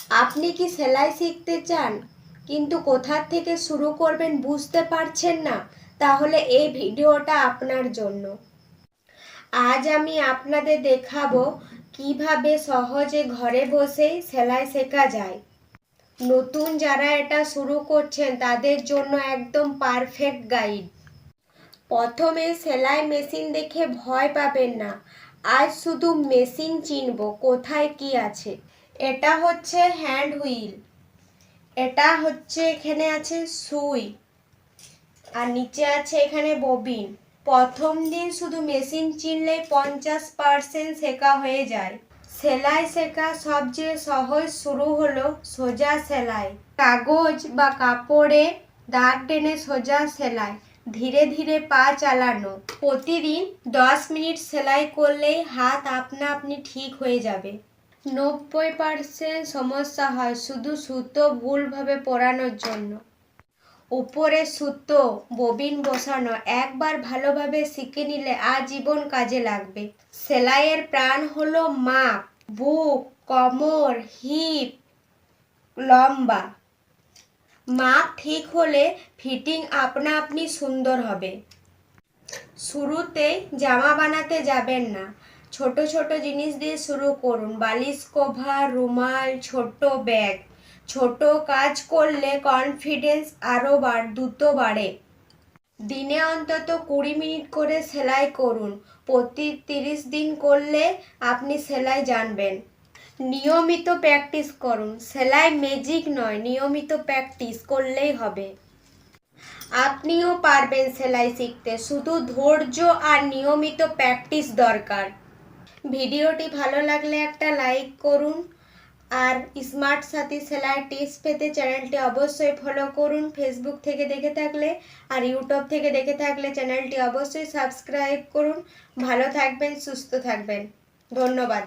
আপনি কি সেলাই শিখতে চান কিন্তু কোথা থেকে শুরু করবেন বুঝতে পারছেন না? তাহলে এই ভিডিওটা আপনার জন্য। আজ আমি আপনাদের দেখাবো কিভাবে সহজে ঘরে বসেই সেলাই শেখা যায়। নতুন যারা এটা শুরু করছেন তাদের জন্য একদম পারফেক্ট গাইড। প্রথমে সেলাই মেশিন দেখে ভয় পাবেন না। আজ শুধু মেশিন চিনব কোথায় কি আছে। এটা হচ্ছে হ্যান্ড হুইল, এটা হচ্ছে এখানে আছে সুই, আর নিচে আছে এখানে ববিন। প্রথম দিন শুধু মেশিন চিনলেই 50% শেখা হয়ে যায়। সেলাই শেখা সবচেয়ে সহজ শুরু হলো সোজা সেলাই। কাগজ বা কাপড়ে দাগ টেনে সোজা সেলাই, ধীরে ধীরে পা চালানো। প্রতিদিন 10 মিনিট সেলাই করলেই হাত আপনা আপনি ঠিক হয়ে যাবে। 90% সমস্যা হয় শুধু সুতো ভুলভাবে পরানোর জন্য। উপরে সুতো ববিন বসানো একবার ভালোভাবে শিখে নিলে আজীবন কাজে লাগবে। সেলাইয়ের প্রাণ হলো মাপ, বুক, কোমর, হিপ, লম্বা। মাপ ঠিক হলে ফিটিং আপনা আপনি সুন্দর হবে। শুরুতেই জামা বানাতে যাবেন না, ছোট ছোট জিনিস দিয়ে শুরু করুন। বালিশ কভার, রুমাল, ছোট ব্যাগ। ছোট কাজ করলে কনফিডেন্স আরও দ্রুত বাড়ে। দিনে অন্তত 20 মিনিট করে সেলাই করুন। প্রতি 30 দিন করলে আপনি সেলাই জানবেন। নিয়মিত প্র্যাকটিস করুন। সেলাই ম্যাজিক নয়, নিয়মিত প্র্যাকটিস করলেই হবে। আপনিও পারবেন সেলাই শিখতে, শুধু ধৈর্য আর নিয়মিত প্র্যাকটিস দরকার। ভিডিওটি ভালো লাগলে একটা লাইক করুন, আর স্মার্ট সাথী সেলাই টিপস পেতে চ্যানেলটি অবশ্যই ফলো করুন। ফেসবুক থেকে দেখে থাকলে আর ইউটিউব থেকে দেখে থাকলে চ্যানেলটি অবশ্যই সাবস্ক্রাইব করুন। ভালো থাকবেন, সুস্থ থাকবেন। ধন্যবাদ।